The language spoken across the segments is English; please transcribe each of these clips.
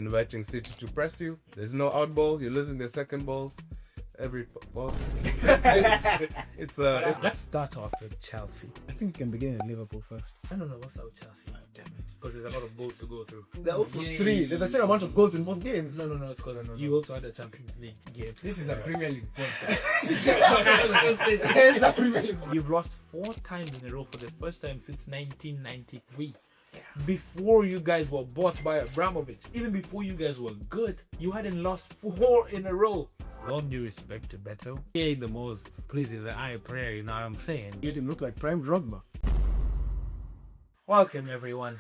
inviting City to press you. There's no out ball. You're losing the second balls. Every ball. Let's start off with Chelsea. I think we can begin with Liverpool first. I don't know what's up with Chelsea. Damn it. Because there's a lot of goals to go through. There are also three. There's the same amount of goals in both games. No. It's because you also had a Champions League game. This is a Premier League podcast. It's a Premier League. You've lost 4 times in a row for the first time since 1993. Before you guys were bought by Abramovich, even before you guys were good, you hadn't lost 4 in a row. All due respect to Beto, he ain't the most pleasing the eye player, you know what I'm saying? You didn't look like prime Drogba. Welcome everyone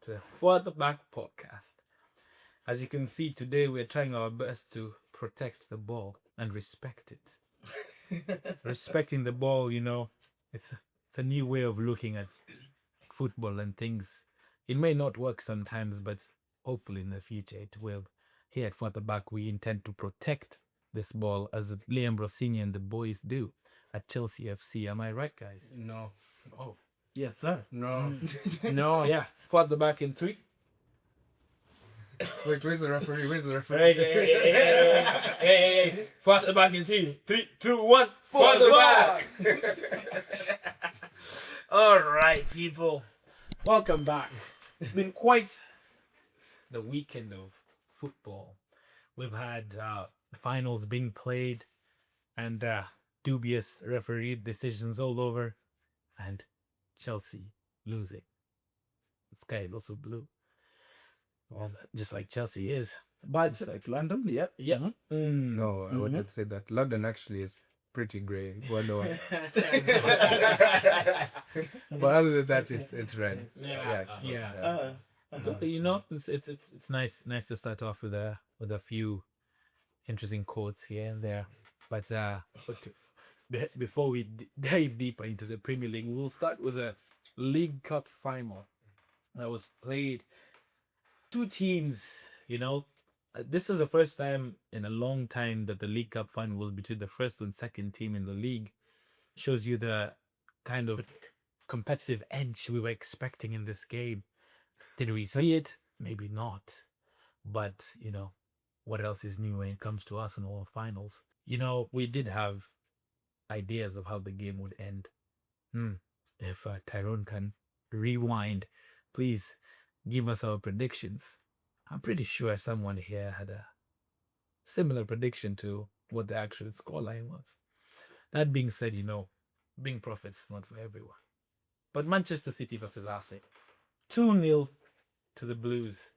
to the For the Back podcast. As you can see today, we're trying our best to protect the ball and respect it. Respecting the ball, you know, it's a new way of looking at football and things. It may not work sometimes, but hopefully in the future it will. Here at For the Back, we intend to protect this ball as Liam Rossini and the boys do at Chelsea FC. Am I right, guys? No. Oh. Yes, sir. No. No, yeah. For the Back in 3. Wait, where's the referee? Hey. For the Back in 3. 3, 2, 1. For the back! All right, people. Welcome back. It's been quite the weekend of football. We've had finals being played and dubious referee decisions all over, and Chelsea losing. The sky is also blue. Well, just like Chelsea is. But it's like London, yeah. Yeah. No, I wouldn't say that. London actually is pretty grey. But other than that, it's red. Yeah. You know, it's nice to start off with a few interesting quotes here and there. But before we dive deeper into the Premier League, we'll start with a League Cup final that was played. 2 teams, you know. This is the first time in a long time that the League Cup final was between the first and second team in the league. Shows you the kind of competitive edge we were expecting in this game. Did we see it? Maybe not. But, you know, what else is new when it comes to Arsenal finals? You know, we did have ideas of how the game would end. If Tyrone can rewind, please give us our predictions. I'm pretty sure someone here had a similar prediction to what the actual scoreline was. That being said, you know, being prophets is not for everyone. But Manchester City versus Arsenal. 2-0 to the Blues.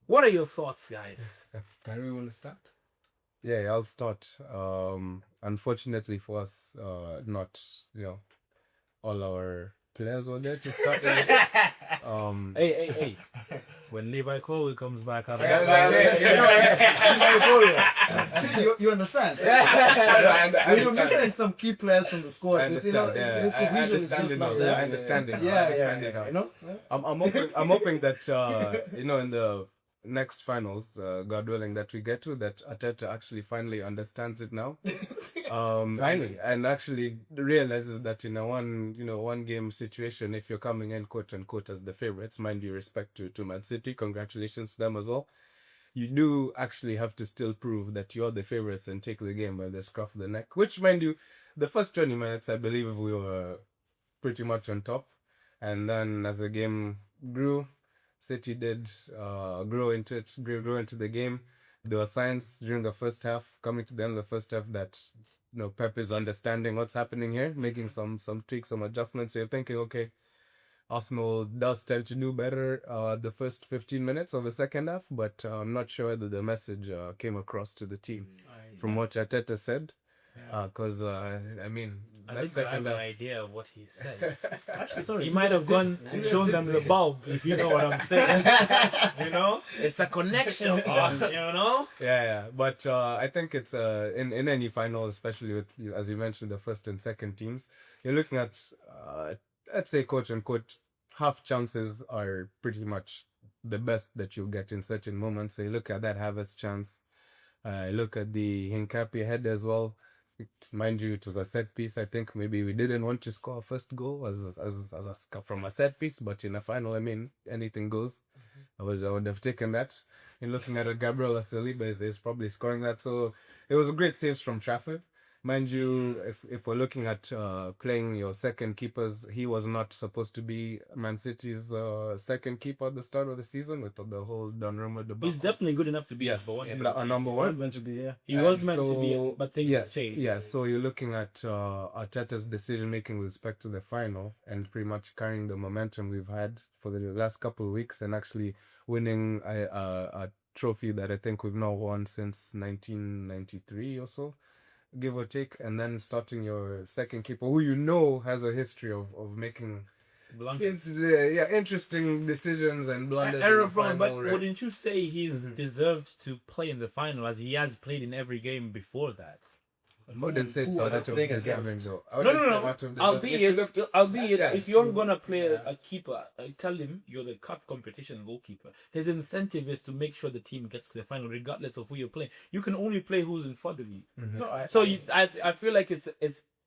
What are your thoughts, guys? Can we want to start? Yeah, I'll start. Unfortunately for us, not, you know, all our players were there to start. Hey. When Levi Colwill comes back, You understand? You're missing some key players from the squad. I understand. I understand it. Yeah. You know? I'm hoping that you know, in the next finals, God willing, that we get to, that Arteta actually finally understands it now. Finally, and actually realizes that in a one game situation, if you're coming in quote unquote as the favorites, mind you, respect to Man City, congratulations to them as well. You do actually have to still prove that you're the favorites and take the game by the scruff of the neck. Which, mind you, the first 20 minutes, I believe we were pretty much on top, and then as the game grew, City did grow into the game. There were signs during the first half, coming to the end of the first half, that, you know, Pep is understanding what's happening here, making some tweaks, some adjustments. So you're thinking, okay, Arsenal does tend to do better the first 15 minutes of the second half, but I'm not sure whether the message came across to the team from what Arteta said. Because, I mean, I think I have an idea of what he said. Actually, sorry. He might have gone and shown them the bulb, if you know what I'm saying. You know? It's a connection, you know? Yeah. But I think it's in any final, especially with, as you mentioned, the first and second teams, you're looking at, let's say, quote unquote, half chances are pretty much the best that you'll get in certain moments. So you look at that Havertz chance, look at the Hincapié head as well. Mind you, it was a set piece. I think maybe we didn't want to score our first goal from a set piece, but in a final, I mean, anything goes. I would have taken that. And looking at it, Gabriel Saliba is probably scoring that. So it was a great saves from Trafford. Mind you, if we're looking at playing your second keepers, he was not supposed to be Man City's second keeper at the start of the season with the whole Donnarumma debacle. He's definitely good enough to be Yes, number one. a number Was one. meant to be, yeah. He was meant to be, but things yes, changed. yeah. So you're looking at Arteta's decision making with respect to the final and pretty much carrying the momentum we've had for the last couple of weeks and actually winning a trophy that I think we've now won since 1993 or so, give or take, and then starting your second keeper who you know has a history of making interesting decisions and blunders. Error in the prone, final, but right? wouldn't you say he's deserved to play in the final as he has played in every game before that? I wouldn't say it's a lot of playing deserving though. I No, wouldn't say no, a lot of no. deserving. If you looked- Albeit, Yes, if you're true. gonna play a keeper, tell him you're the cup competition goalkeeper. His incentive is to make sure the team gets to the final, regardless of who you're playing. You can only play who's in front of you. No, I feel like it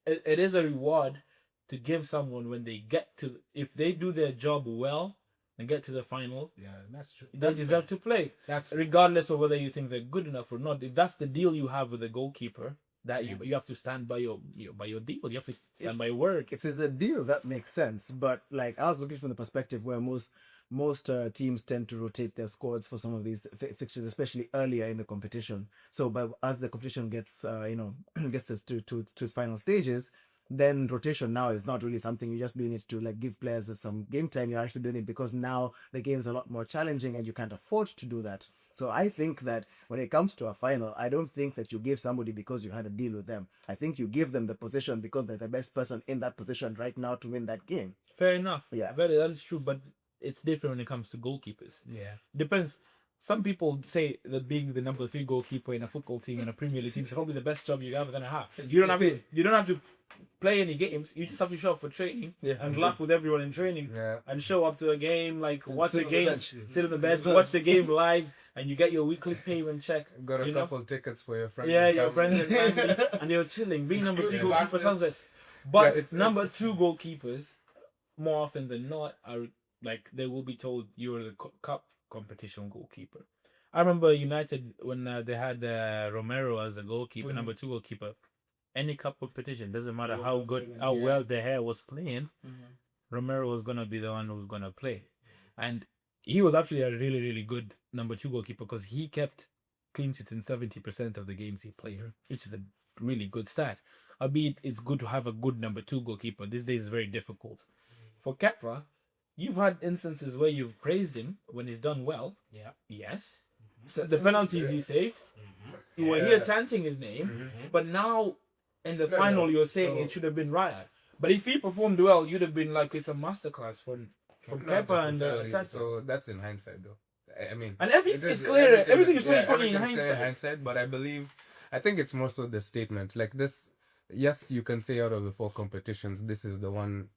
is a reward to give someone when they get to, if they do their job well and get to the final, Yeah, that's true. they deserve to play, That's regardless of whether you think they're good enough or not. If that's the deal you have with the goalkeeper, that you have to stand by your deal. You have to stand by your word. If there's a deal, that makes sense. But like, I was looking from the perspective where most teams tend to rotate their squads for some of these fixtures, especially earlier in the competition. So, but as the competition gets gets to its final stages, then rotation now is not really something you're just doing it to like give players some game time. You're actually doing it because now the game's a lot more challenging and you can't afford to do that. So I think that when it comes to a final, I don't think that you give somebody because you had a deal with them. I think you give them the position because they're the best person in that position right now to win that game. Fair enough. Yeah. That is true, but it's different when it comes to goalkeepers. yeah. Depends. Some people say that being the number 3 goalkeeper in a football team, in a Premier League team, is probably the best job you're ever gonna have. You don't have to play any games. You just have to show up for training and laugh with everyone in training and show up to a game, like watch the game, sit on the bench, watch the game live, and you get your weekly payment check. Got a couple tickets for your friends. Yeah, and your family. friends and family, and you're chilling. Being number 3 Exclusive goalkeeper access. sounds like, but Yeah, it's number 2 goalkeepers, more often than not, are like they will be told you're the cup competition goalkeeper. I remember United when they had Romero as a goalkeeper, number 2 goalkeeper. Any cup competition, doesn't matter how good, how well the hair was playing, Romero was gonna be the one who was gonna play, and he was actually a really, really good number 2 goalkeeper because he kept clean sheets in 70% of the games he played, which is a really good stat. Albeit it's good to have a good number 2 goalkeeper. These days is very difficult. For Kepa, you've had instances where you've praised him when he's done well. Yeah. Yes. So the penalties he saved, you were here chanting his name, but now in the final you're saying it should have been Raya. But if he performed well, you'd have been like, it's a masterclass from Not Kepa and necessarily. Tata. So that's in hindsight, though. I mean, And it's clear. Everything is 20/20 in everything's clear hindsight. hindsight, but I think it's more so the statement. Like this, yes, you can say out of the 4 competitions, this is the one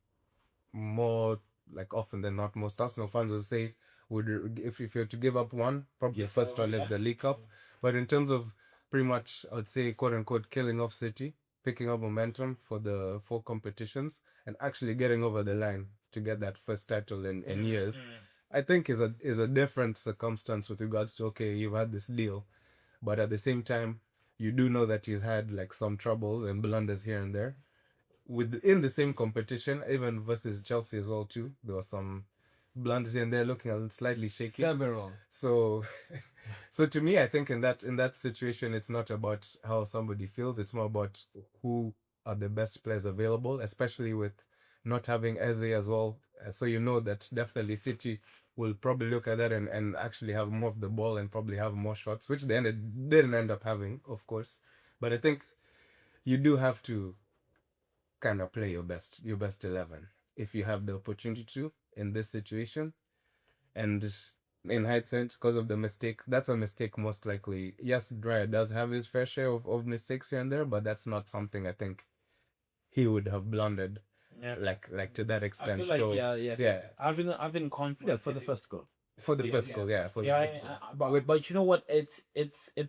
more, like often than not, most Arsenal fans will say, if you're to give up one, probably the first one is the League Cup. But in terms of pretty much, I would say, quote unquote, killing off City, picking up momentum for the 4 competitions, and actually getting over the line to get that first title in years, I think is a different circumstance with regards to, okay, you've had this deal, but at the same time, you do know that he's had like some troubles and blunders here and there. Within the same competition, even versus Chelsea as well too, there were some blunders here and there looking a little slightly shaky. Several. So to me, I think in that situation, it's not about how somebody feels. It's more about who are the best players available, especially with not having Eze as well. So you know that definitely City will probably look at that and actually have more of the ball and probably have more shots, which they didn't end up having, of course. But I think you do have to kind of play your best 11 if you have the opportunity to in this situation. And in hindsight, because of the mistake, that's a mistake most likely. Yes, Dreyer does have his fair share of mistakes here and there, but that's not something I think he would have blundered like to that I extent. feel like so yeah. I've been confident For the first goal. for the first goal, for the first goal. but you know what? It's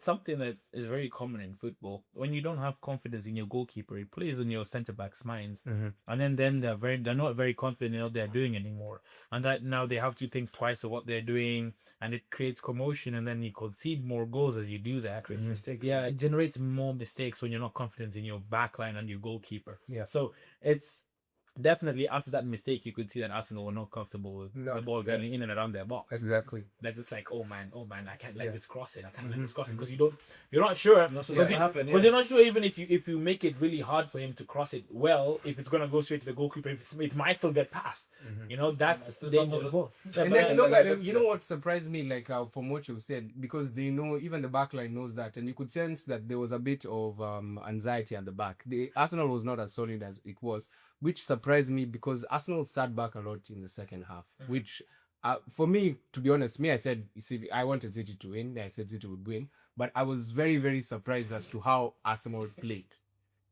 something that is very common in football. When you don't have confidence in your goalkeeper, it plays on your centre backs' minds, and then they're not very confident in what they're doing anymore, and that now they have to think twice of what they're doing, and it creates commotion, and then you concede more goals as you do that. Creates mistakes. Yeah, it generates more mistakes when you're not confident in your backline and your goalkeeper. Yeah. So it's definitely after that mistake, you could see that Arsenal were not comfortable with the ball going in and around their box. Exactly. They're just like, oh man, I can't let this cross in. I can't let this cross in because you're not sure. Because you're not sure even if you make it really hard for him to cross it well, if it's gonna go straight to the goalkeeper, it might still get past. You know, that's the dangerous. And then, you know what surprised me, like from what you've said, because they know, even the back line knows that, and you could sense that there was a bit of anxiety at the back. The Arsenal was not as solid as it was, which surprised me because Arsenal sat back a lot in the second half, which for me, to be honest, I said, you see, I wanted City to win. I said City would win, but I was very, very surprised as to how Arsenal played.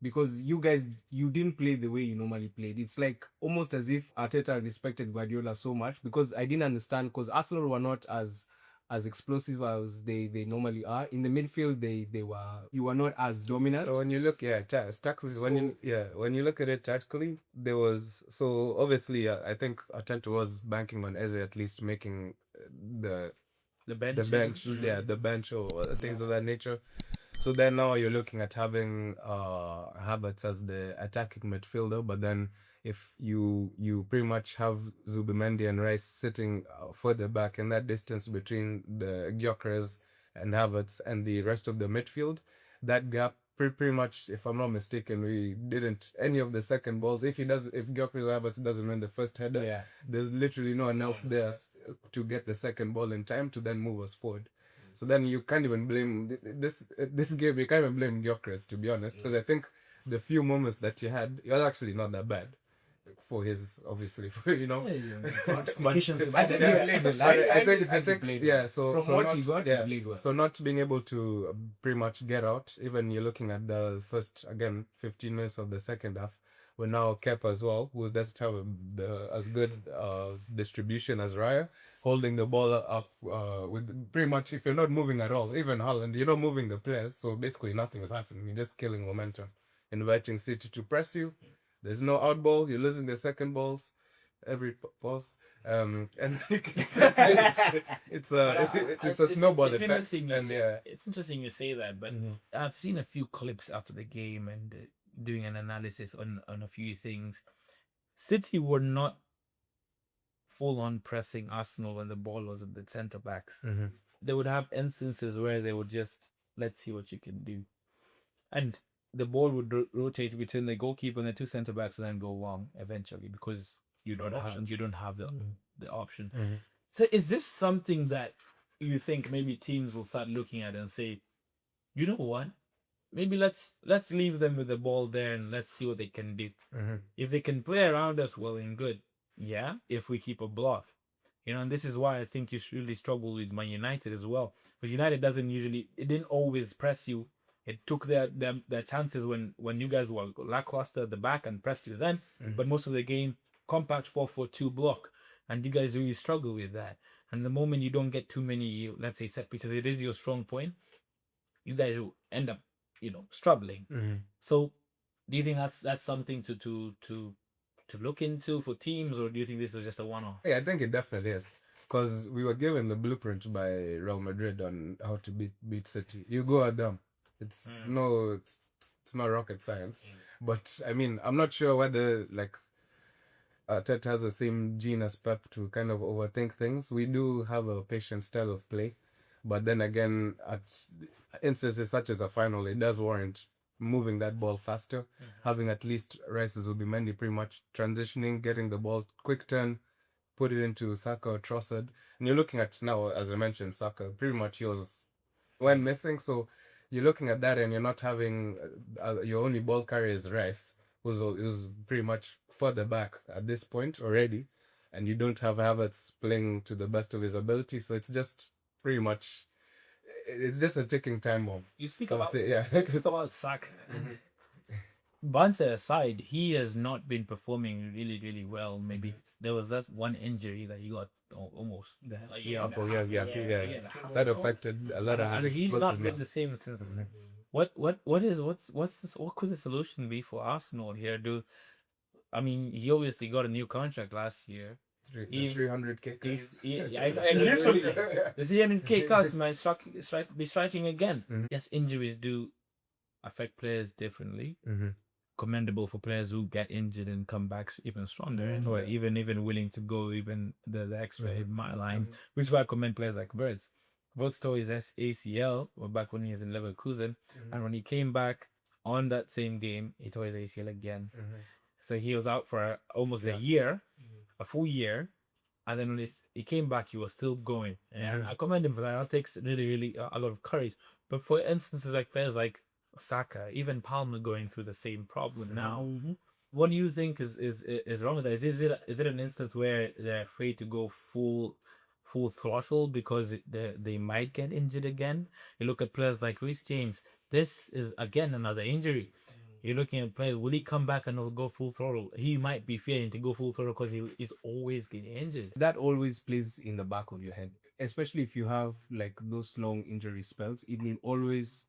Because you guys, you didn't play the way you normally played. It's like almost as if Arteta respected Guardiola so much, because I didn't understand, because Arsenal were not as explosive as they normally are. In the midfield, you were not as dominant. So when you look, tactically, when you look at it tactically, there was, so obviously I think Arteta was banking on Eze at least making the bench or things of that nature. So then now you're looking at having Havertz as the attacking midfielder, but then if you pretty much have Zubimendi and Rice sitting further back in that distance between the Gyökeres and Havertz and the rest of the midfield, that gap pretty much, if I'm not mistaken, we didn't any of the second balls. If Gyökeres or Havertz doesn't win the first header, there's literally no one else there to get the second ball in time to then move us forward. So then you can't even blame this game. You can't even blame Gyökeres, to be honest, because I think the few moments that he had, it was actually not that bad for his, obviously, for, you know. I think yeah. So from so what not, he got, he played well. So not being able to pretty much get out. Even you're looking at the first 15 minutes of the second half. We're now Kepa as well, who doesn't have as good distribution as Raya, holding the ball up with pretty much, if you're not moving at all, even Haaland, you're not moving the players, so basically nothing is happening. You're just killing momentum, inviting City to press you. There's no out ball. You're losing the second balls every pause, and it's a snowball effect. It's interesting you say that, but I've seen a few clips after the game and doing an analysis on a few things. City were not full on pressing Arsenal when the ball was at the centre backs. They would have instances where they would just, let's see what you can do, and the ball would rotate between the goalkeeper and the two centre backs and then go long eventually, because you don't have the option. So is this something that you think maybe teams will start looking at and say, you know what, maybe let's leave them with the ball there and let's see what they can do. If they can play around us, well and good. Yeah, if we keep a bluff, you know. And this is why I think you should really struggle with Man United as well, because United didn't always press you. It took their chances when you guys were lackluster at the back and pressed you then, but most of the game compact 4-4-2 block, and you guys really struggle with that. And the moment you don't get too many, let's say, set pieces, it is your strong point, you guys will end up, struggling. So do you think that's something to look into for teams, or do you think this is just a one-off? Yeah, I think it definitely is, because we were given the blueprint by Real Madrid on how to beat City. You go at them. It's not rocket science. But I mean, I'm not sure whether Ted has the same gene as Pep to kind of overthink things. We do have a patient style of play, but then again, at instances such as a final, it does warrant moving that ball faster, having at least Rice Zubimendi pretty much transitioning, getting the ball, quick turn, put it into Saka or Trossard. And you're looking at now, as I mentioned, Saka pretty much he was when missing, so you're looking at that and you're not having your only ball carrier is Rice, who's pretty much further back at this point already, and you don't have Havertz playing to the best of his ability, so it's just pretty much, it's just a ticking time bomb. You speak about Saka. Banter aside, he has not been performing really, really well. Maybe there was that one injury that he got almost a year. Couple years, yes, yeah. That affected a lot of And his he's not been the explosiveness. same since. What could the solution be for Arsenal here? He obviously got a new contract last year. The 300K. Literally, the 300K cost might be striking again. Yes, injuries do affect players differently. Commendable for players who get injured and come back even stronger, or even willing to go even the extra mile line, which is why I commend players like Birds. Birds tore his ACL back when he was in Leverkusen, and when he came back on that same game, he tore his ACL again. So he was out for almost a year, a full year, and then when he came back, he was still going. And I commend him for that. That takes really, really a lot of courage. But for instances like players like Saka, even Palmer going through the same problem now. What do you think is wrong with that? Is it an instance where they're afraid to go full throttle because they might get injured again? You look at players like Reece James. This is again another injury. You're looking at players. Will he come back and go full throttle? He might be fearing to go full throttle because he's always getting injured. That always plays in the back of your head, especially if you have like those long injury spells. It will always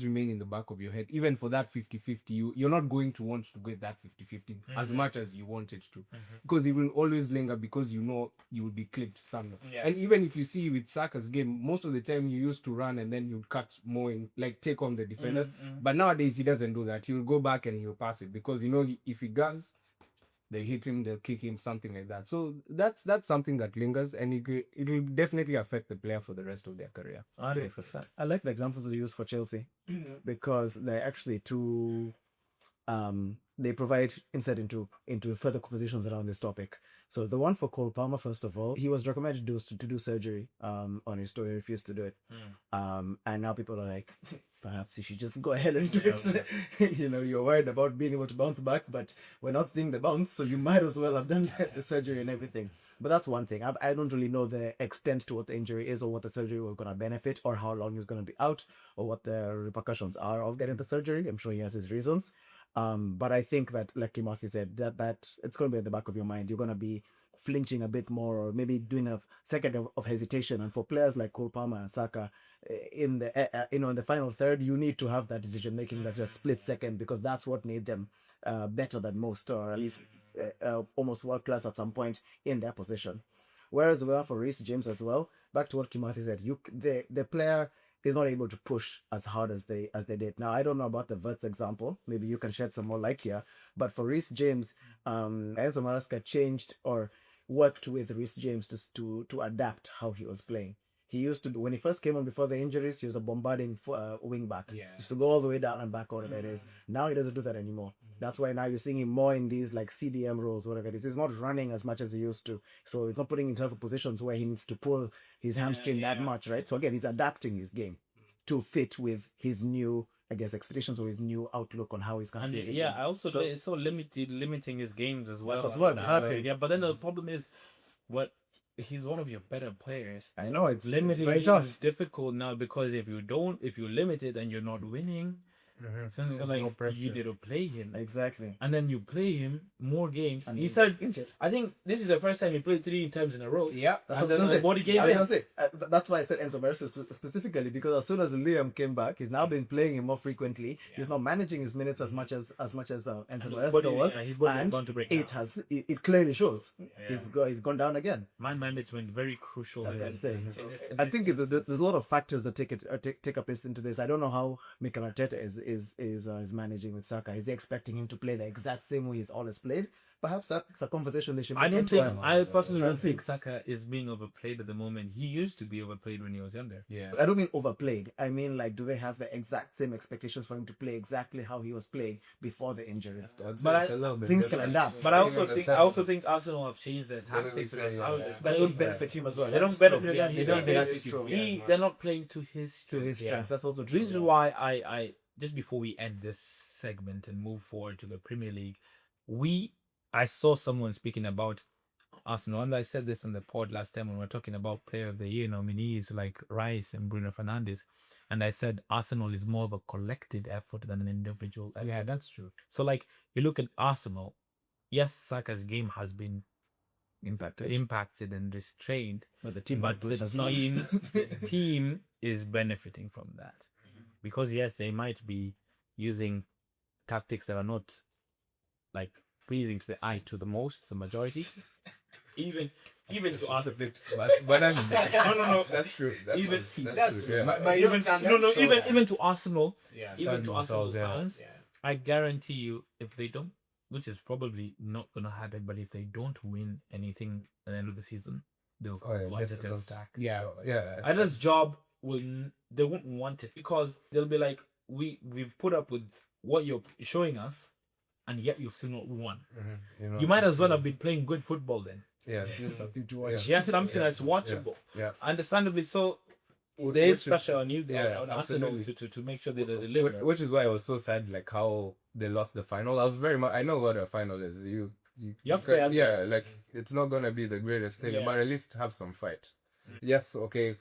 remain in the back of your head. Even for that 50-50, you're not going to want to get that 50-50 as much as you wanted to, because it will always linger, because you know you will be clipped somewhere. And even if you see with Saka's game, most of the time you used to run and then you cut more in, like take on the defenders. But nowadays he doesn't do that. He will go back and he'll pass it, because if he does, they hit him, they'll kick him, something like that. So that's something that lingers, and it will definitely affect the player for the rest of their career. 100%. I like the examples you use for Chelsea because they're actually two. They provide insight into further conversations around this topic. So the one for Cole Palmer, first of all, he was recommended to do surgery on his toe. He refused to do it. And now people are like, perhaps you should just go ahead and do it. You're worried about being able to bounce back, but we're not seeing the bounce, so you might as well have done the surgery and everything. But that's one thing. I don't really know the extent to what the injury is, or what the surgery will going to benefit, or how long he's going to be out, or what the repercussions are of getting the surgery. I'm sure he has his reasons. But I think that, like Matthew said, that it's going to be at the back of your mind. You're going to be flinching a bit more, or maybe doing a second of hesitation. And for players like Cole Palmer and Saka, in the final third, you need to have that decision making that's just split second, because that's what made them better than most, or at least almost world class at some point in their position. Whereas for Reece James as well, back to what Kimathi said, the player is not able to push as hard as they did. Now, I don't know about the Verts example. Maybe you can shed some more light here. But for Reece James, Enzo Maresca changed or worked with Reece James to adapt how he was playing. He used to, when he first came on before the injuries, he was a bombarding wing back. He used to go all the way down and back, whatever it is. Now he doesn't do that anymore. That's why now you're seeing him more in these like CDM roles, whatever it is. He's not running as much as he used to. So he's not putting himself in positions where he needs to pull his hamstring that much, right? So again, he's adapting his game to fit with his new, I guess, expectations, or his new outlook on how he's going to play. I also it's so limiting his games as well. That's as well. But then the problem is, he's one of your better players. I know it's limiting very tough. is difficult now, because if you limit it and you're not winning, you need to play him. Exactly. And then you play him more games. And he said, injured. I think this is the first time he played 3 times in a row. Yeah. That's And what I was then gonna what he gave say. That's why I said Enzo Maresca specifically, because as soon as Liam came back, he's now been playing him more frequently. He's not managing his minutes as much as Enzo Maresca was. His body is bound to break and it clearly shows. He's gone down again. Man management very crucial. That's what I'm saying. I think there's a lot of factors that take a place into this. I don't know how Mikel Arteta is managing with Saka. Is he expecting him to play the exact same way he's always played? Perhaps that's a conversation they should be I personally don't think Saka is being overplayed at the moment. He used to be overplayed when he was younger. Yeah. I don't mean overplayed. I mean, like, do they have the exact same expectations for him to play exactly how he was playing before the injury? Things can adapt. But I also think Arsenal have changed their tactics. But it would benefit him as well. They don't benefit him. That's true. They're not playing to his strength. That's also true. This is why I just before we end this segment and move forward to the Premier League, I saw someone speaking about Arsenal, and I said this on the pod last time when we were talking about Player of the Year nominees like Rice and Bruno Fernandes, and I said Arsenal is more of a collective effort than an individual effort. Yeah, that's true. So, like, you look at Arsenal, yes, Saka's game has been impacted and restrained, But the team but output the has not. team is benefiting from that. Because, yes, they might be using tactics that are not, like, pleasing to the eye to the majority. even to us. But no, that's true. That's true. Yeah. By your standards, Even to Arsenal, even fans to Arsenal themselves, yeah. fans, I guarantee you, if they don't, which is probably not gonna happen, but if they don't win anything at the end of the season, they'll fly to the stack. Yeah. Adler's job they won't want it because they'll be like, we've put up with what you're showing us, and yet you've still not won. Mm-hmm. You might as well have been playing good football then. Yeah, Just something to watch. Yeah, something that's watchable. Yeah. Understandably so. Which There is is- pressure on you, yeah, on Arsenal absolutely. to make sure they deliver. Which is why I was so sad, like how they lost the final. I was very much. I know what a final is. You have to play yeah, like it's not gonna be the greatest thing, Yeah. but at least have some fight. Yes, okay.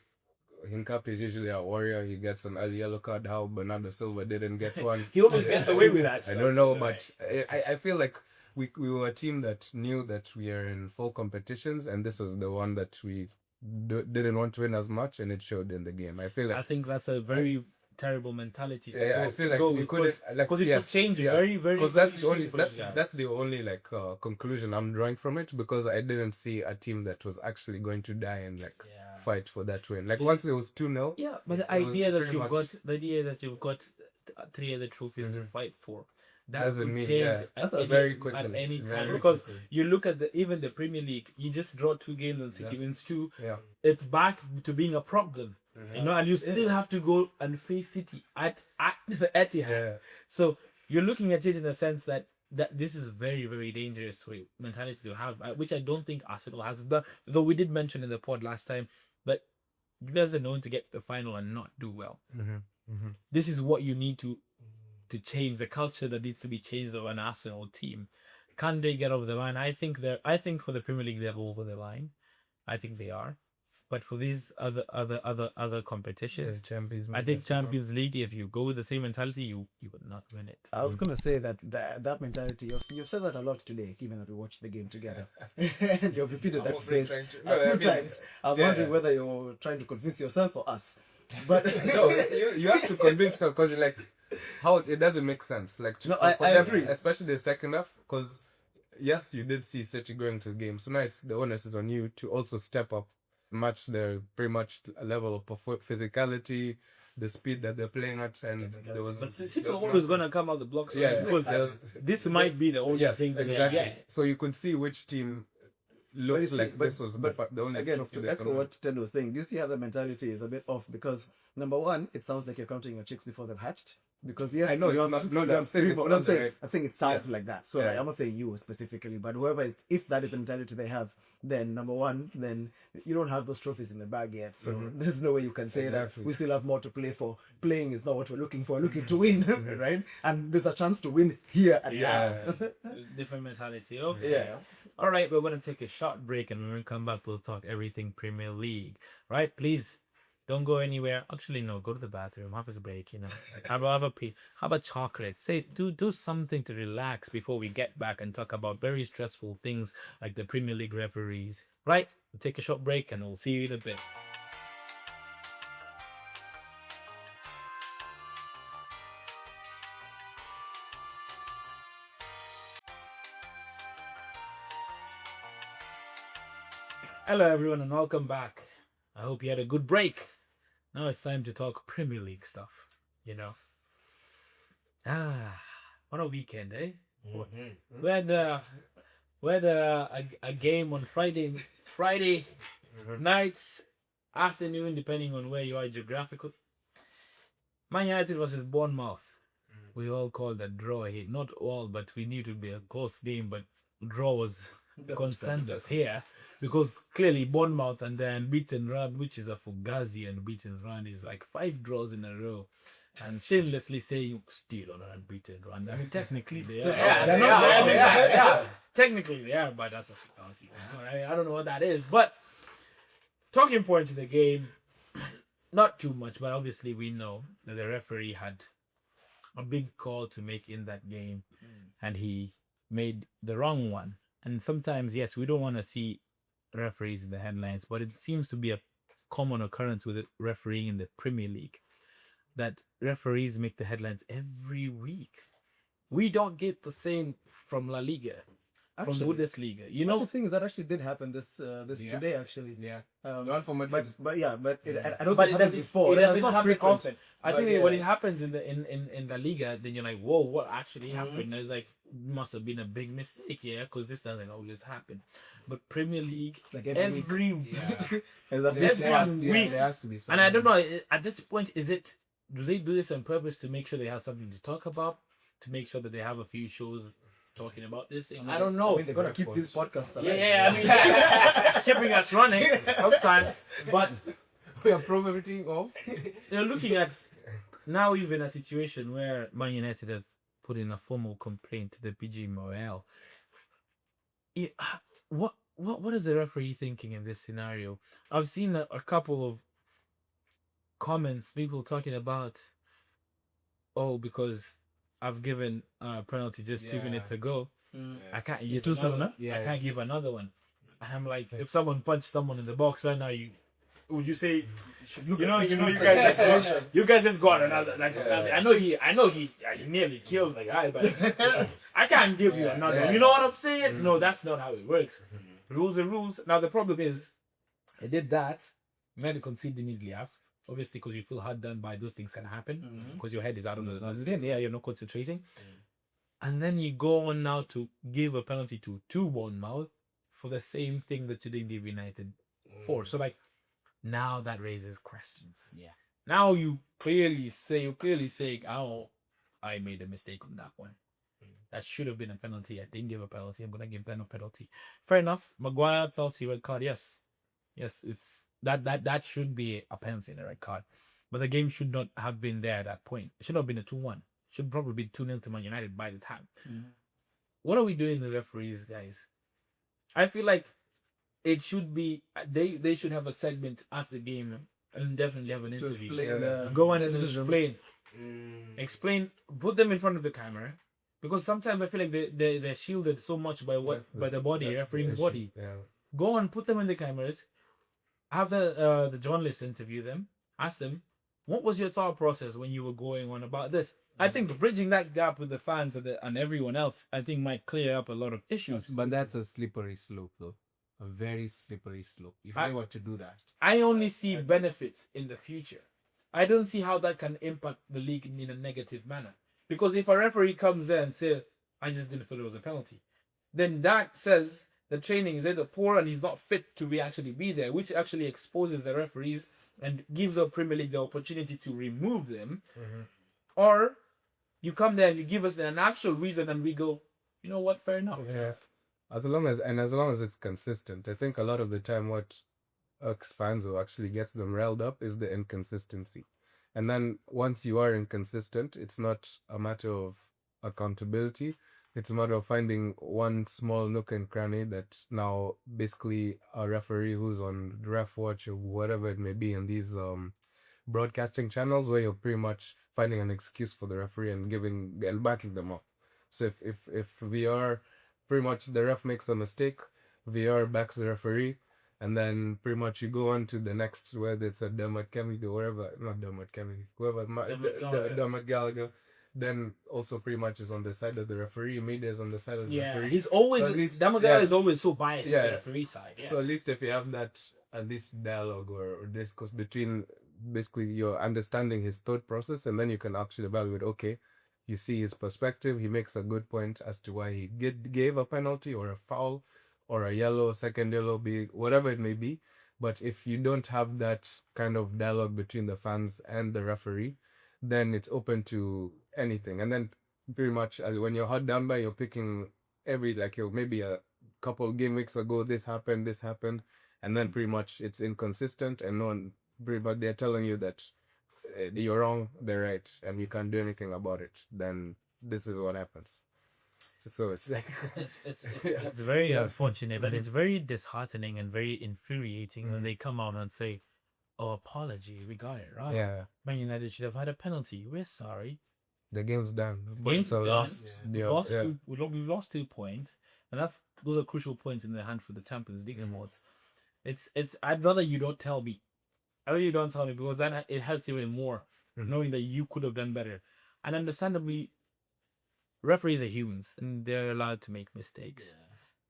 Hincap is usually a warrior. He gets an early yellow card. How Bernardo Silva didn't get one. He always gets away with that. I don't know, but I feel like we were a team that knew that we are in full competitions, and this was the one that we didn't want to win as much, and it showed in the game. I feel I like think that's a very terrible mentality. To yeah, go, I feel to like go we with, couldn't like because it yes, could change yeah. very, very. Because that's very the only soon for those guys. that's the only like conclusion I'm drawing from it, because I didn't see a team that was actually going to die and like fight for that win. Like once it was 2-0. Yeah, but the it was idea that pretty you've got 3 other trophies to fight for, that Doesn't could mean- change yeah, at that's any, very quickly. at any time. Very Because quickly. you look at even the Premier League, you just draw 2 games and City Yes. wins 2. Yeah. It's back to being a problem, and you still have to go and face City at the Etihad. Yeah. So you're looking at it in a sense that this is a very, very dangerous mentality to have, which I don't think Arsenal has. Though we did mention in the pod last time that you guys are known to get to the final and not do well. This is what you need to change, the culture that needs to be changed of an Arsenal team. Can they get over the line? I think for the Premier League they're over the line. I think they are. But for these other competitions, I think Champions League, if you go with the same mentality, you would not win it. I was gonna say that mentality. You've said that a lot today, given that we watched the game together. And you've repeated that phrase a few times. I'm wondering whether you're trying to convince yourself or us. But No, you have to convince them, because like how it doesn't make sense. Like No, for I them, agree. especially the second half, because yes, you did see City going to the game, so now it's the onus is on you to also step up, match their pretty much level of physicality, the speed that they're playing at, and there was. But City are always going to come out the blocks. Yeah, because there was- this might be the only Yes, thing that exactly. they get. So you could see which team looked like this was the only again, trophy to they echo could what Ted was saying, do you see how the mentality is a bit off? Because number one, it sounds like you're counting your chicks before they've hatched. Because yes, I know, you're it's not- no, I'm saying it's what not I'm saying. right. I'm saying it sounds like that. So Yeah. like, I'm not saying you specifically, but whoever is, if that is the mentality they have, then number one, then you don't have those trophies in the bag yet. So there's no way you can say Exactly. that we still have more to play for. Playing is not what we're looking for. We're looking to win, right? And there's a chance to win here and now. Different mentality. Okay. Yeah. All right, we're going to take a short break, and when we come back, we'll talk everything Premier League. Right? Please don't go anywhere. Actually, no, go to the bathroom. Have a break, Have a pee. Have a chocolate. Do something to relax before we get back and talk about very stressful things like the Premier League referees. Right? We'll take a short break, and we'll see you in a bit. Hello, everyone, and welcome back. I hope you had a good break. Now it's time to talk Premier League stuff. What a weekend, eh? We had a game on Friday nights, afternoon, depending on where you are geographically. Man United versus Bournemouth. We all called a draw here. Not all, but we knew it would be a close game, but draw was consensus here, because clearly Bournemouth and their unbeaten run, which is a Fugazi unbeaten run, is like 5 draws in a row, and shamelessly saying still on an unbeaten run. I mean, technically they are. technically they are, but that's a fancy. I don't know what that is. But talking point to the game, not too much, but obviously we know that the referee had a big call to make in that game, and he made the wrong one. And sometimes, yes, we don't want to see referees in the headlines, but it seems to be a common occurrence with refereeing in the Premier League that referees make the headlines every week. We don't get the same from La Liga, from Actually, Bundesliga. You One of know, the things that actually did happen this Yeah. today actually. Yeah. One for Madrid. but I don't but think it it happens doesn't, before. it It's doesn't not happen frequent. often. I But think yeah. when it happens in La Liga, then you're like, whoa, what actually happened? It's like, must have been a big mistake here, because this doesn't always happen. But Premier League, It's like every week. Yeah. It's at Every least There one has, yeah, week. there has to be some. and I don't know, at this point, do they do this on purpose to make sure they have something to talk about, to make sure that they have a few shows talking about this thing? I don't know. I mean, they're gonna keep these podcasts alive. Yeah, I mean, keeping us running sometimes, but We are profiting off. they're looking at now even a situation where Man United have put in a formal complaint to the PGMOL. What is the referee thinking in this scenario? I've seen a couple of comments, people talking about, because I've given a penalty just 2 Yeah. minutes ago, I can't use 2-7, another- huh? Yeah. I can't give another one. And I'm like, if someone punched someone in the box right now, would you say, you guys just got another? Like, I know he nearly killed the guy, but I can't give you another. Yeah. You know what I'm saying? No, that's not how it works. Rules are rules. Now the problem is, I did that. You had to concede immediately after. Obviously, because you feel hard done by, those things can happen because your head is out of the game. Yeah, you're not concentrating. And then you go on now to give a penalty to Bournemouth for the same thing that you didn't give United for. So like, now that raises questions. Yeah. Now you clearly say, oh, I made a mistake on that one. That should have been a penalty. I didn't give a penalty. I'm gonna give Ben a penalty. Fair enough. Maguire penalty, red card. Yes, it's that should be a penalty and a red card. But the game should not have been there at that point. It should not have been a 2-1. Should probably be 2-0 to Man United by the time. What are we doing, the referees, guys? I feel like it should be they should have a segment after the game and definitely have an To interview. explain Go and the decisions. explain, put them in front of the camera, because sometimes I feel like they're shielded so much by by the body, refereeing body. Yeah. Go and put them in the cameras, have the journalists interview them, ask them, what was your thought process when you were going on about this? I think bridging that gap with the fans and everyone else, I think might clear up a lot of issues. But that's a slippery slope, though. A very slippery slope. If they were to do that. I only see benefits in the future. I don't see how that can impact the league in a negative manner. Because if a referee comes there and says, I just didn't feel it was a penalty, then that says the training is either poor and he's not fit to actually be there, which actually exposes the referees and gives the Premier League the opportunity to remove them. Or you come there and you give us an actual reason and we go, you know what, fair enough. Yeah. As long as it's consistent, I think a lot of the time what irks fans or actually gets them riled up is the inconsistency. And then once you are inconsistent, it's not a matter of accountability. It's a matter of finding one small nook and cranny that now basically a referee who's on Ref Watch or whatever it may be in these broadcasting channels where you're pretty much finding an excuse for the referee and backing them up. So if VR pretty much the ref makes a mistake, VR backs the referee, and then pretty much you go on to the next, whether it's a Dermot Kennedy or whatever, not Dermot Kennedy, whoever, Dermot Gallagher, then also pretty much is on the side of the referee. Media is on the side of the referee. He's always, So at least- Damagara is always so biased to Yeah. the referee side. Yeah. So at least if you have that, at least dialogue or discourse between basically you're understanding his thought process, and then you can actually evaluate, okay, you see his perspective, he makes a good point as to why he gave a penalty or a foul or a yellow, second yellow, be whatever it may be. But if you don't have that kind of dialogue between the fans and the referee, then it's open to anything. And then pretty much when you're hot down by, you're picking maybe a couple game weeks ago, this happened, and then pretty much it's inconsistent, and no one, pretty much they're telling you that you're wrong, they're right, and you can't do anything about it. Then this is what happens. So it's like, It's very unfortunate, but it's very disheartening and very infuriating when they come out and say, "Oh, apology, we got it right. yeah, Man United should have had a penalty. We're sorry. the game's done. Game's So done. lost. We've Yeah, lost yeah. we've lost 2 points, and those are crucial points in the hand for the Champions League awards. It's. I'd rather you don't tell me. I rather you don't tell me because then it helps even more knowing that you could have done better, and understandably, referees are humans and they're allowed to make mistakes.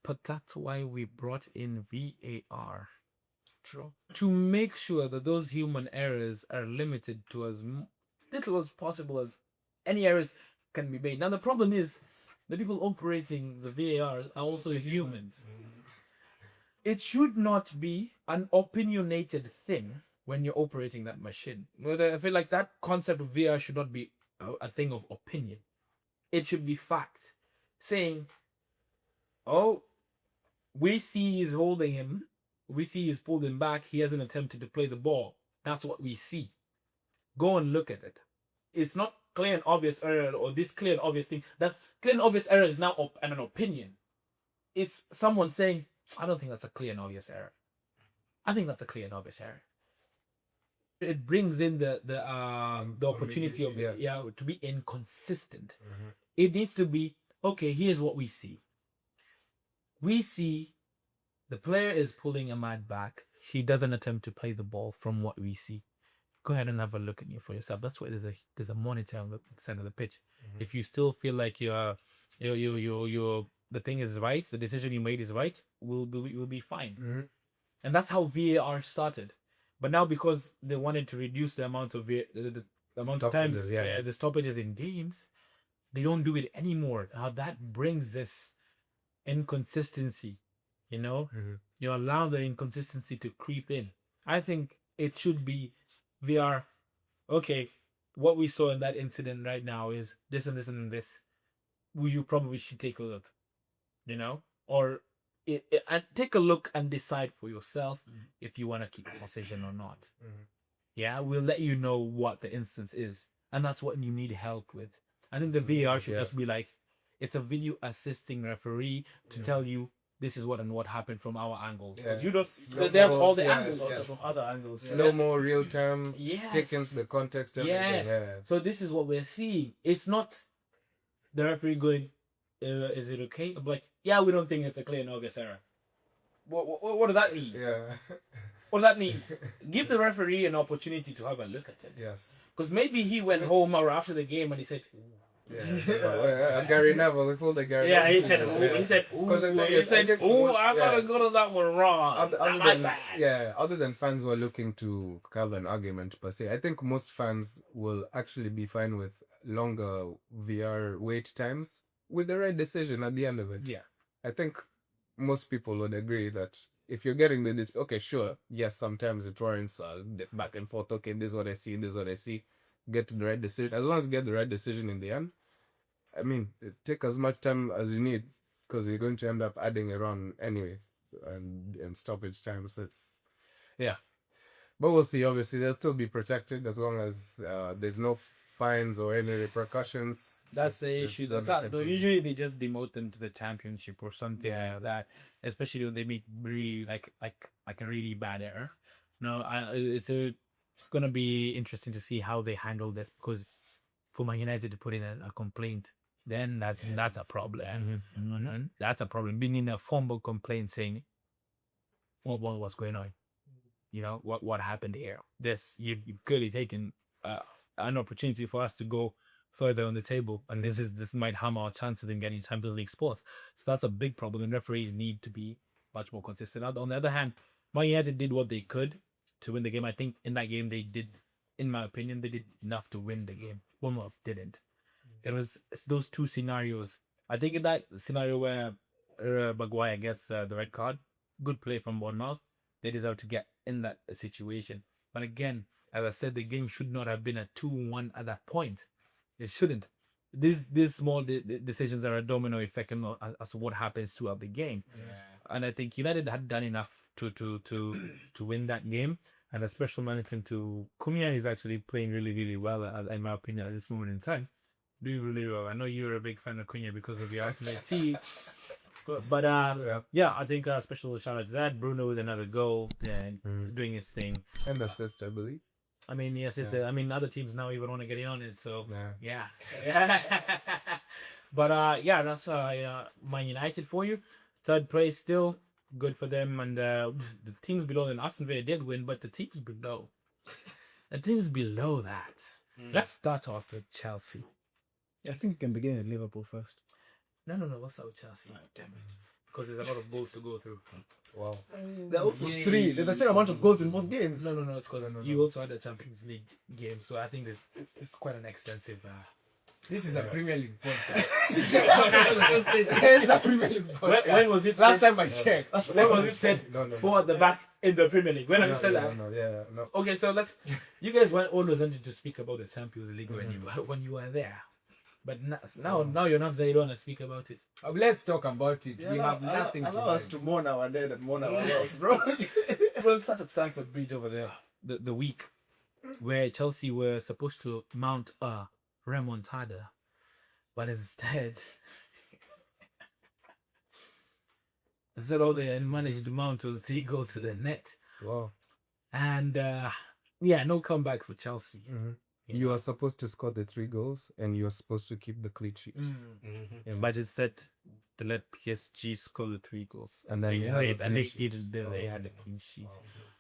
But that's why we brought in VAR. True. To make sure that those human errors are limited to as little as possible as any errors can be made. Now, the problem is the people operating the VARs are also humans. It should not be an opinionated thing when you're operating that machine. I feel like that concept of VAR should not be a thing of opinion. It should be fact. Saying, oh, we see he's holding him. We see he's pulled him back. He hasn't attempted to play the ball. That's what we see. Go and look at it. It's not clear and obvious error or this clear and obvious thing. That clear and obvious error is now an opinion. It's someone saying, I don't think that's a clear and obvious error. I think that's a clear and obvious error. It brings in the opportunity of to be inconsistent. It needs to be, okay, here's what we see. We see the player is pulling a man back. He doesn't attempt to play the ball from what we see. Go ahead and have a look at it for yourself. That's why there's a monitor on the center of the pitch. If you still feel like the thing is right, the decision you made is right, we'll be fine. And that's how VAR started. But now because they wanted to reduce the amount of the amount of times the stoppages in games, they don't do it anymore. Now that brings this inconsistency. You know, you allow the inconsistency to creep in. I think it should be VR. Okay, what we saw in that incident right now is this and this and this. You probably should take a look, you know, or and take a look and decide for yourself if you want to keep the decision or not. Yeah, we'll let you know what the instance is, and that's what you need help with. I think the VR should just be like, it's a video assisting referee to tell you this is what happened from our angles. Because you don't, they have all the angles. Also from other angles. No more real time. Yes. Taking the context. Yes. Yeah. So this is what we're seeing. It's not the referee going, is it okay? I'm like, yeah, we don't think it's a clear and obvious error. What does that mean? Yeah. What does that mean? Give the referee an opportunity to have a look at it. Yes. Because maybe he went home or after the game and he said, Yeah. Gary Neville, we pulled the Gary. yeah, he Neville. said, I'm gonna go to that one wrong. Other than fans who are looking to have an argument per se, I think most fans will actually be fine with longer VR wait times with the right decision at the end of it. Yeah. I think most people would agree that if you're getting okay, sure, yes, sometimes it warrants back and forth. Okay, this is what I see, this is what I see. Get to the right decision. As long as you get the right decision in the end, I mean, take as much time as you need because you're going to end up adding it on anyway and stoppage time. So it's, but we'll see. Obviously, they'll still be protected as long as there's no fines or any repercussions. That's the issue. Usually they just demote them to the championship or something like that. Especially when they make really like a really bad error. No, it's gonna be interesting to see how they handle this because for Man United to put in a complaint, then that's a problem. That's a problem. Being in a formal complaint saying, what's going on? You know what happened here? You've clearly taken an opportunity for us to go further on the table, and this might harm our chances in getting Champions League spots. So that's a big problem, and referees need to be much more consistent. On the other hand, Man United did what they could to win the game. I think in that game they did, in my opinion, they did enough to win the game. Bournemouth didn't. It was those two scenarios. I think in that scenario where Maguire gets the red card, good play from Bournemouth. They deserve to get in that situation. But again, as I said, the game should not have been a 2-1 at that point. It shouldn't. These small decisions are a domino effect as to what happens throughout the game. And I think United had done enough to win that game. And a special mention to Cunha is actually playing really, really well, in my opinion, at this moment in time. doing really well. I know you're a big fan of Cunha because of your ultimate team. But yeah, I think special shout out to that. Bruno with another goal and doing his thing. And assist, I believe. I mean, yes, it's I mean, other teams now even want to get in on it. So yeah. But yeah, that's Man United for you. Third place still good for them, and the teams below them. Aston Villa did win, but the teams below that. Let's start off with Chelsea. I think you can begin with Liverpool first. No. Let's start with Chelsea. Oh, damn it. Because there's a lot of goals to go through. Wow. There are also three. There's the same amount of goals in both games. No. It's because you also had a Champions League game, so I think it's quite an extensive. This is a Premier League podcast. It's a Premier League podcast. When was it? Last time I checked. When was it said No. four at the back in the Premier League? When have you said that? No. Okay, so you guys went always wanted to speak about the Champions League when you were there, but now you're not there. You don't want to speak about it. Let's talk about it. Yeah, we have nothing to allow us hide. to mourn our dead and mourn our loss, bro. We'll start at Stamford Bridge over there. The week where Chelsea were supposed to mount a remontada, but instead all they managed to mount was 3 goals to the net. Wow. And no comeback for Chelsea. You are supposed to score the 3 goals, and you are supposed to keep the clean sheet. But instead, to let PSG score the 3 goals, And then you have a clean sheet. they had a clean sheet.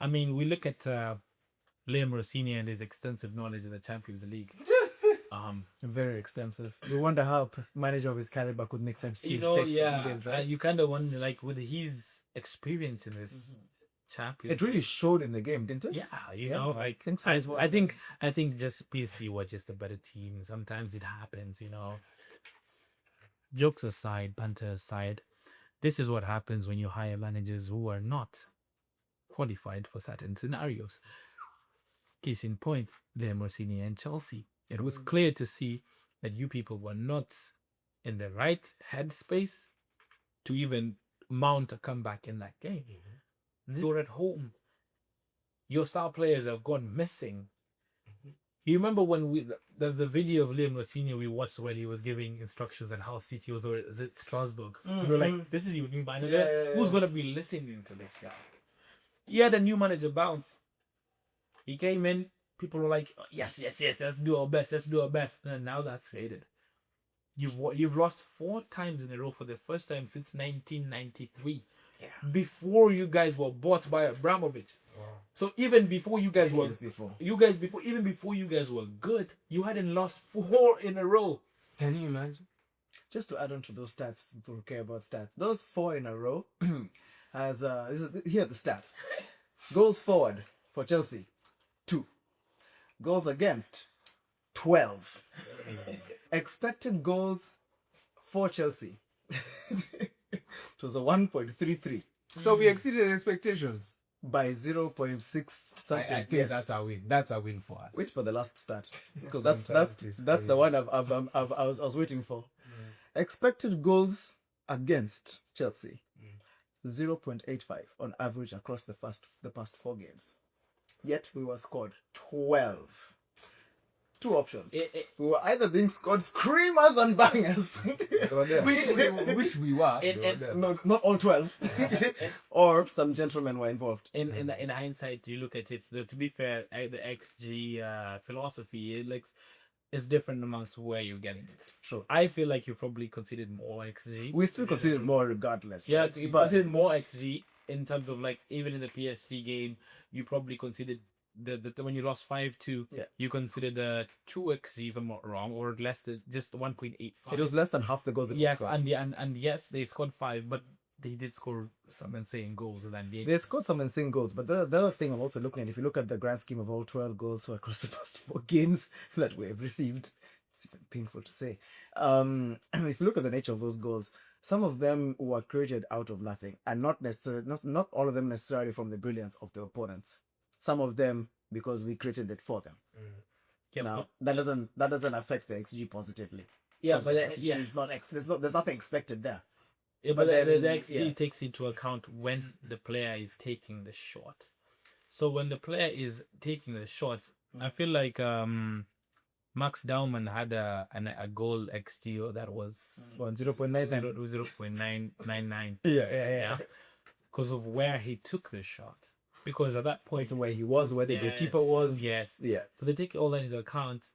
I mean, we look at Liam Rossini and his extensive knowledge of the Champions League. Very extensive. We wonder how a manager of his caliber could make sense. You kind of wonder, like, with his experience in this Champions. It really showed in the game, didn't it? Yeah, you know, like think so. I think just PSG were just a better team. Sometimes it happens, you know. Jokes aside, banter aside, this is what happens when you hire managers who are not qualified for certain scenarios. Case in point, Liam Rossini and Chelsea. It was clear to see that you people were not in the right headspace to even mount a comeback in that game. You're at home. Your star players have gone missing. You remember when the video of Liam Rossini we watched when he was giving instructions on how City was at Strasbourg. We were like, this is your new manager. Who's going to be listening to this guy? He had a new manager bounce. He came in. People were like, yes, let's do our best. And now that's faded. You've lost 4 times in a row for the first time since 1993. Yeah. Before you guys were bought by Abramovich. Wow. So even before you guys were before you guys were good, you hadn't lost 4 in a row. Can you imagine? Just to add on to those stats, people who care about stats. Those 4 in a row, here are the stats. Goals forward for Chelsea, 2. Goals against, 12. Expected goals for Chelsea. It was a 1.33 So we exceeded expectations by 0.6 something. I think that's a win. That's a win for us. Wait for the last stat, because that's the one I was waiting for. Expected goals against Chelsea, 0.85 on average across the past 4 games. Yet we were scored 12. 2 options. We were either being scored screamers and bangers, which we were. no, not all 12, or some gentlemen were involved. In hindsight, you look at it. To be fair, the XG philosophy, it's different amongst where you're getting it. True. I feel like you probably considered more XG. We still considered more regardless. Yeah, right? you considered more XG in terms of even in the PSG game, you probably considered the when you lost 5-2, you considered 2 XG if I'm not wrong, or less than just 1.85. It was less than half the goals. Yes, and yes, they scored 5, but they did score some insane goals. They scored some insane goals, but the other thing I'm also looking at, if you look at the grand scheme of all 12 goals across the past 4 games that we have received, it's even painful to say. If you look at the nature of those goals, some of them were created out of nothing, and not all of them necessarily from the brilliance of the opponents. Some of them because we created it for them. Yeah, now that doesn't affect the XG positively. Yeah, but the XG is not there's nothing expected there. Yeah, but the XG takes into account when the player is taking the shot. So when the player is taking the shot, I feel like Man Max Dauman had a goal XG that was 0.99. 0.999. Yeah. Because of where he took the shot. Because at that point, Where he was, where the goalkeeper was. Yes. Yeah. So they take all that into account,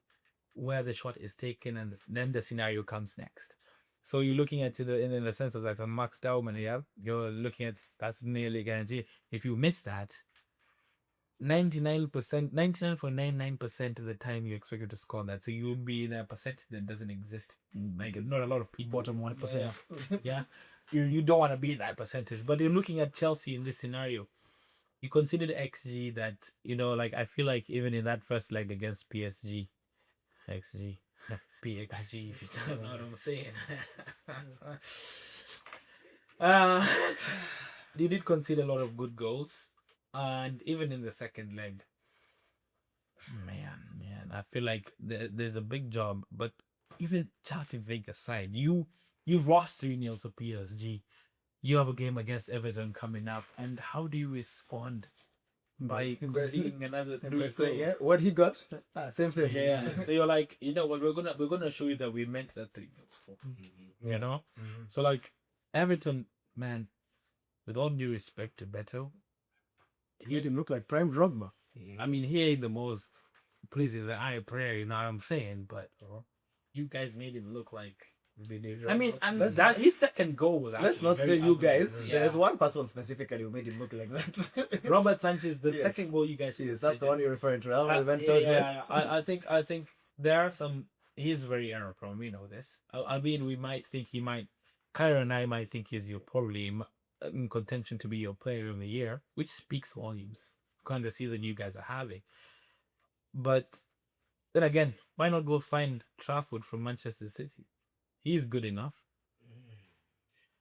where the shot is taken, and then the scenario comes next. So you're looking at it in the sense of that, Max Dauman, you're looking at that's nearly guaranteed. If you miss that, 99.99% of the time you expect to score that. So you'll be in a percentage that doesn't exist. Like not a lot of people. Bottom 1%. Yeah. You don't want to be in that percentage. But you're looking at Chelsea in this scenario. You consider the XG that, like I feel like even in that first leg against PSG, XG, PXG, if you don't know what I'm saying. You did concede a lot of good goals. And even in the second leg, man, I feel like there's a big job. But even Charlie Vig aside, you've lost 3-0 to PSG. You have a game against Everton coming up, and how do you respond by conceding another 3 goals? Yeah, what he got? Same. Yeah. So you're like, what, we're gonna show you that we meant that 3 goals for. So like Everton, man, with all due respect to Beto, He made him look like prime Drogba. I mean, he ain't the most pleasing the eye prayer, you know what I'm saying? But you guys made him look like. I mean, and that his second goal was. Let's not say you ugly. guys. Yeah. There's one person specifically who made him look like that. Robert Sanchez, the Yes. second goal you guys. Yes, that's the one you're referring to. I think there are some. He's very error prone. We know this. I mean, we might think he might. Kyra and I might think he's probably in contention to be your player of the year, which speaks volumes. Kind of season you guys are having. But then again, why not go find Trafford from Manchester City? He's good enough.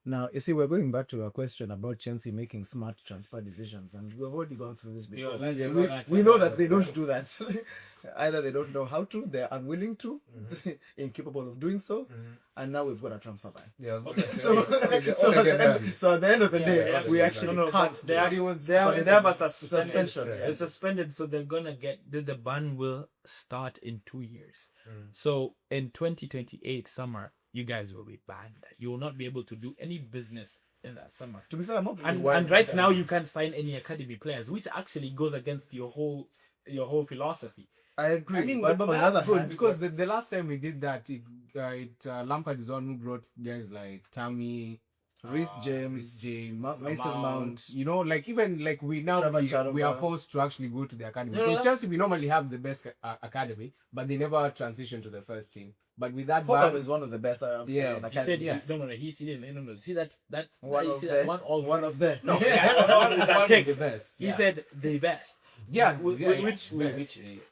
Now, you see, we're going back to our question about Chelsea making smart transfer decisions, and we've already gone through this before. We know that they don't do that. Either they don't know how to, they're unwilling to, incapable of doing so, and now we've got a transfer ban. Yeah, So at the end of the day, we actually can't. They have a suspension. It's suspended, so they're gonna get the ban will start in 2 years. So in 2028 summer, you guys will be banned. You will not be able to do any business in that summer. To be fair, I'm not and right now you can't sign any academy players, which actually goes against your whole philosophy. I agree. I mean, but that's good because the last time we did that, Lampard is on who brought guys like Tammy, Reece James, Mason Mount. Like even like we are forced to actually go to the academy. Because Chelsea, we normally have the best academy, but they never transition to the first team. But with that, Fulham is one of the best. He said yes. No. He didn't. No. See that one of them. One of them. No, the best. He Yeah. said the best. Yeah, which The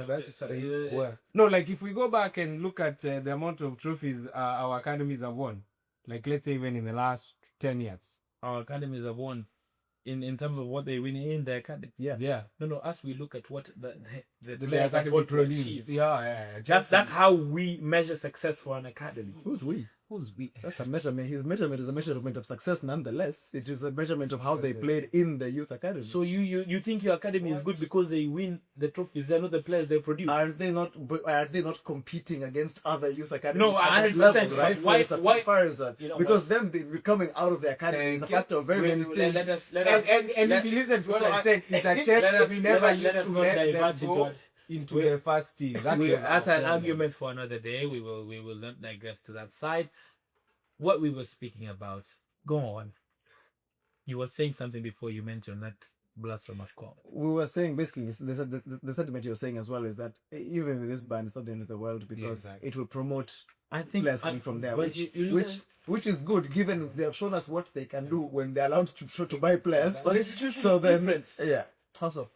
best where? No, like if we go back and look at the amount of trophies our academies have won, like let's say even in the last 10 years, our academies have won in terms of what they win in the academy. Yeah. No. As we look at what the players have got to produce. achieve. Yeah. That's how we measure success for an academy. Who's we? Who's we? That's a measurement. His measurement is a measurement of success. Nonetheless, it is a measurement of how they played in the youth academy. So you think your academy is good because they win the trophies? They're not the players they produce. Are they not competing against other youth academies? No, at that 100%, level, right? but So it's a comparison. Because them coming out of the academy is a factor of very many things. And if you listen to what I said, is that Chelsea never used to let them go into the first team. That's an argument for another day. We will not digress to that side. What we were speaking about. Go on. You were saying something before you mentioned that blasphemous call. We were saying basically the sentiment you're saying as well is that even with this ban, it's not the end of the world because it will promote players coming from there, which is good given they have shown us what they can do when they're allowed to buy players. But it's just so then, different. Yeah. How so?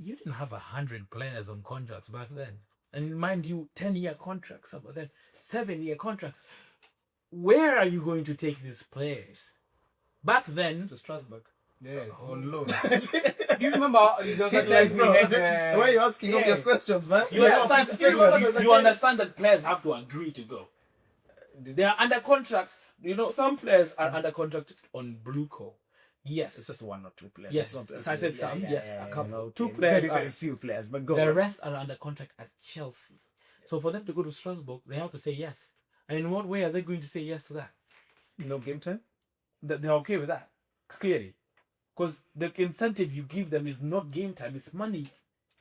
You didn't have 100 players on contracts back then. And mind you, 10-year contracts, some of them 7-year contracts. Where are you going to take these players? Back then... To Strasbourg. Yeah, on loan. Do you remember there was a time we had... Why are you asking obvious questions, man? You understand that players have to agree to go. They are under contract. Some players are under contract on Blue Co. Yes. It's just one or two players. Yes. It's not- So I said some, yes, a couple. Two players Very, are- very few players, but go The on. rest are under contract at Chelsea. So for them to go to Strasbourg, they have to say yes. And in what way are they going to say yes to that? No game time? They're okay with that, clearly. Because the incentive you give them is not game time, it's money.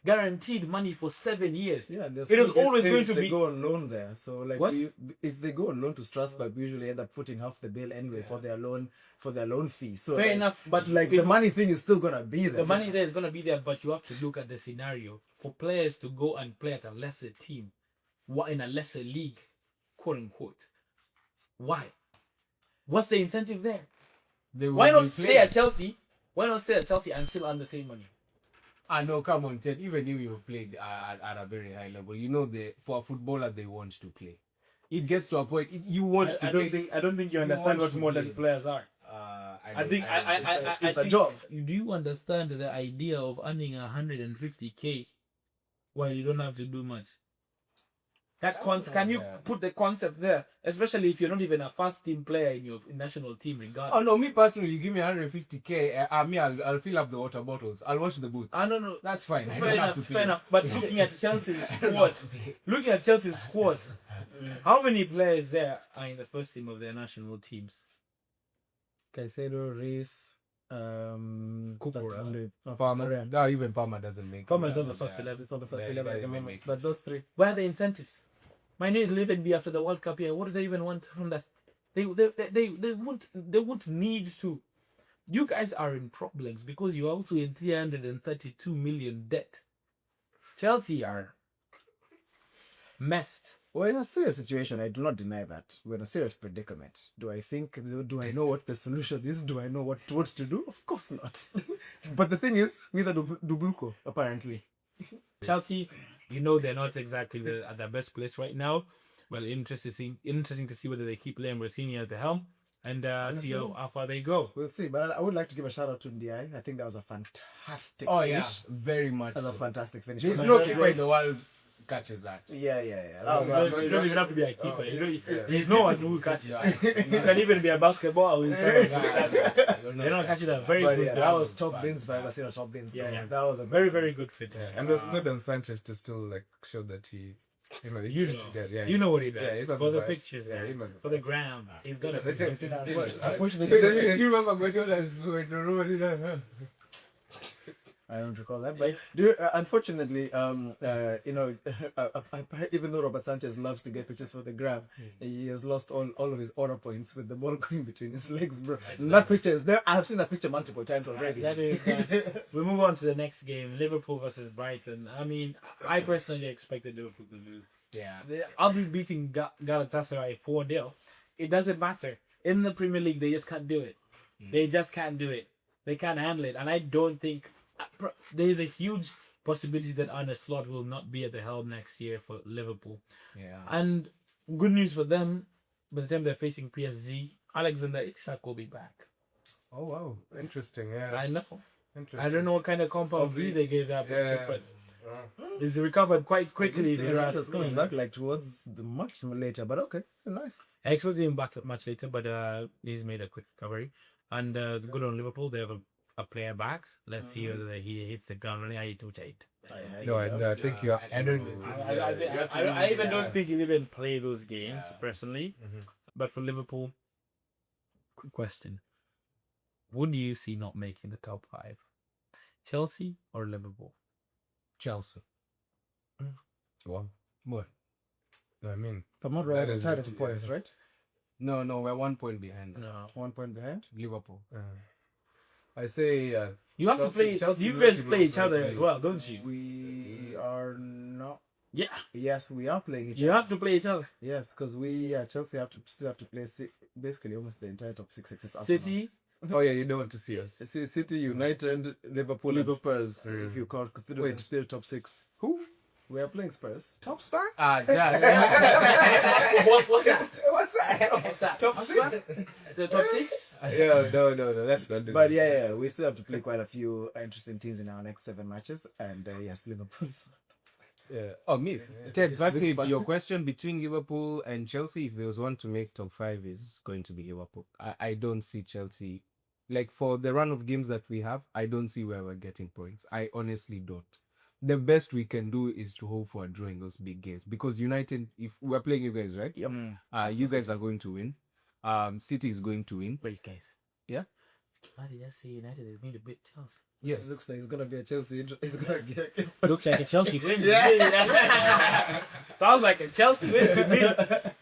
Guaranteed money for 7 years. Yeah, It is always going to they be. go on loan there. So like, What? if they go on loan to Strasbourg, we usually end up footing half the bill anyway for their loan fee. So Fair like, enough, but like the money thing is still gonna be there. the money there is going to be there, but you have to look at the scenario. For players to go and play at a lesser team, what in a lesser league, quote unquote. Why? What's the incentive there? Why not stay at Chelsea? Why not stay at Chelsea and still earn the same money? No, come on, Ted. Even if you played at a very high level, for a footballer they want to play. It gets to a point you want to. I don't think you understand what modern players are. I think it's a job. Do you understand the idea of earning 150k while you don't have to do much? Can you put the concept there, especially if you're not even a first team player in your national team, regardless? Oh no, me personally, you give me 150k. I'll fill up the water bottles. I'll wash the boots. No, That's fine. Fair enough. But looking at Chelsea's squad, how many players there are in the first team of their national teams? Caicedo, Reis, Kukura. Palmer. No, even Palmer doesn't make. Palmer's on the first 11. It's on the first Yeah, 11 at yeah, the moment. make But those three. Where are the incentives? My name is Livenby after the World Cup here. What do they even want from that? They won't need to. You guys are in problems because you're also in 332 million debt. Chelsea are messed. We're in a serious situation. I do not deny that. We're in a serious predicament. Do I know what the solution is? Do I know what to do? Of course not. But the thing is, neither do Bluko, apparently. Chelsea, they're not exactly at their best place right now. Well, interesting to see whether they keep Liam Rossini at the helm and see how far they go. We'll see. But I would like to give a shout out to Ndiaye. I think that was a fantastic Oh finish. yeah, very much. That was a So. fantastic finish. There's from no Ndiaye. keeper in the world catches that. Yeah. You don't even have to be a keeper. There's no one who catches that. You can even be a basketball. They're not catching that. Very But good. yeah, that was top bins if I ever seen a top bins. Yeah. That was a Very, very good finish. And it was good on Sanchez to still like show that he You know what he does. Yeah, he's not for the bad. pictures, Yeah, he's not for the gram. He's got to Unfortunately, You remember Guardiola's when the room I don't recall that, but unfortunately, even though Robert Sanchez loves to get pictures for the gram, he has lost all of his honor points with the ball going between his legs, bro. That picture is there. I've seen that picture multiple times already. That is, we move on to the next game, Liverpool versus Brighton. I mean, I personally expected Liverpool to lose. Yeah. I'll be beating Galatasaray 4-0. It doesn't matter. In the Premier League, they just can't do it. They just can't do it. They can't handle it. And I don't think... There's a huge possibility that Arne Slot will not be at the helm next year for Liverpool. Yeah. And good news for them, by the time they're facing PSG, Alexander Isak will be back. Oh wow, interesting. Yeah, I know. interesting. I don't know what kind of compound B they gave that person, but he's recovered quite quickly. If you ask It's coming me. back like towards the much later, but okay, nice. I expected him back much later, but he's made a quick recovery. And good on Liverpool, they have a player back. Let's see whether he hits the ground running. I think you have to. I even don't think he'll even play those games personally. But for Liverpool, quick question: would you see not making the top 5? Chelsea or Liverpool? Chelsea. Well, What? I mean, If I'm not wrong, That we're is tied it, at points, right? No, we're 1 point behind. No. 1 point behind. Liverpool. I say You have to play. Chelsea's You guys relatively play each other friendly. as well, don't you? We are not. Yeah, Yes, we are playing each you other. have to play each other. Yes, because Chelsea still have to play basically almost the entire top 6 except Arsenal. City. Oh yeah, you don't want to see us. City, United, Liverpool, and Spurs. If you consider them still top 6. Who? We are playing Spurs. Top star? What's that? What's that? What's that? Top 6? The top 6? Yeah, no, that's not. But yeah, we still have to play quite a few interesting teams in our next 7 matches. And yes, Liverpool. Yeah. Oh, me. Ted, Just firstly, this to your question between Liverpool and Chelsea, if there was one to make top 5, is going to be Liverpool. I don't see Chelsea like for the run of games that we have, I don't see where we're getting points. I honestly don't. The best we can do is to hope for a draw in those big games, because United, if we're playing you guys, right? Yep. You guys are going to win. City is going to win. Wait, guys. Yeah. Why did I say United is going to beat Chelsea? Yes. It looks like it's gonna be a Chelsea. It's gonna get. Looks like a Chelsea win. Yeah. Sounds like a Chelsea win to me.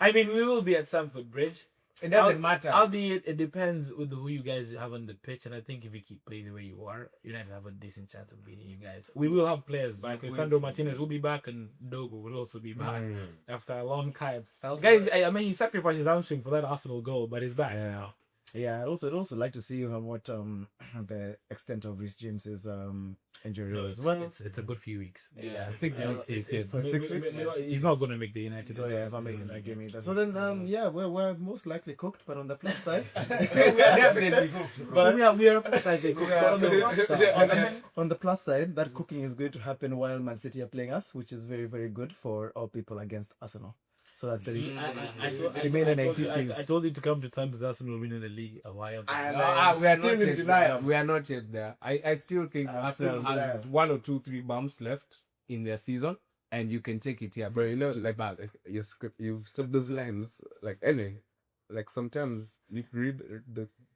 I mean, we will be at Stamford Bridge. It doesn't matter. Albeit, it depends with who you guys have on the pitch, and I think if you keep playing the way you are, United have a decent chance of beating you guys. We will have players back. Lisandro Martinez will be back, and Dogo will also be back after a long time. Guys, I mean, he sacrificed his hamstring for that Arsenal goal, but he's back now. Yeah, I'd also like to see what the extent of Reece James's injury was. Well, It's a good few weeks. Yeah, 6 weeks. He said. for 6 weeks. He's not going to make the United. So yeah, it's not making that game either. So then, we're most likely cooked, but on the plus side, We are definitely good. But we are precisely on the plus side, that cooking is going to happen while Man City are playing us, which is very, very good for our people against Arsenal. So that's the remaining 19 teams. I told you to come to terms with Arsenal winning the league a while ago. We are not still in yet denial. there. We are not yet there. I still think I'm Arsenal still in has denial. 1 or 2, 3 bumps left in their season, and you can take it here. Bro, you know, like your script, you've said those lines like sometimes you read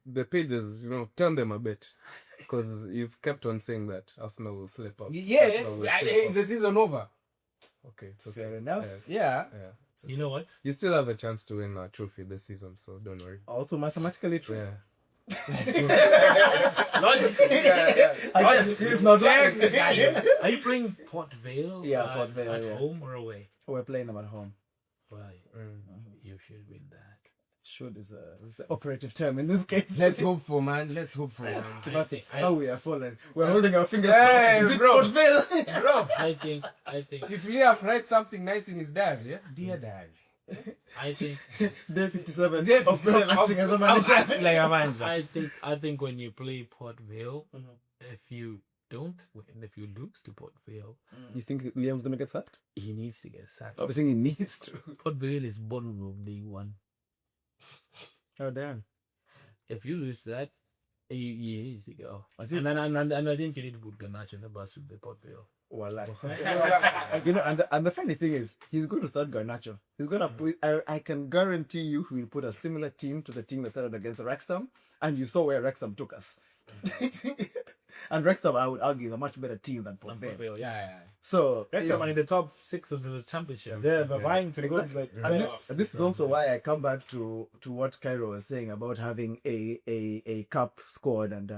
the pages, turn them a bit, because you've kept on saying that Arsenal will slip up. Arsenal will slip Is up. the season over? Okay, it's okay. Fair enough. Yeah. Yeah. You know what? You still have a chance to win a trophy this season, so don't worry. Also mathematically true. Yeah. Logically, He's not lying. are you playing Port Vale? Yeah, Port Vale, at yeah. home or away? We're playing them at home. Well, you should win that. Should is the operative term in this case. Let's hope for, man. Let's hope for. Oh, we are fallen. We're holding our fingers. Hey, crossed. bro. Port Vale. Bro, I think if Liam writes something nice in his diary, dear diary. I think Day 57 Day of 57 acting as a manager. I think when you play Port Vale, if you don't win, if you lose to Port Vale, You think Liam's gonna get sacked? he needs to get sacked. Obviously, he needs to. Port Vale is bottom of League One. Oh damn! If you lose that, he needs to go. I see. And I think you need to put Garnacho in the bus with the Port Vale. Well, and the funny thing is, he's going to start Garnacho. He's gonna put. I can guarantee you, he will put a similar team to the team that started against Wrexham, and you saw where Wrexham took us. And Wrexham, I would argue, is a much better team than Port Vale. Yeah. So Wrexham are in the top 6 of the championship. They're vying to go. And this is also why I come back to what Cairo was saying about having a cup squad and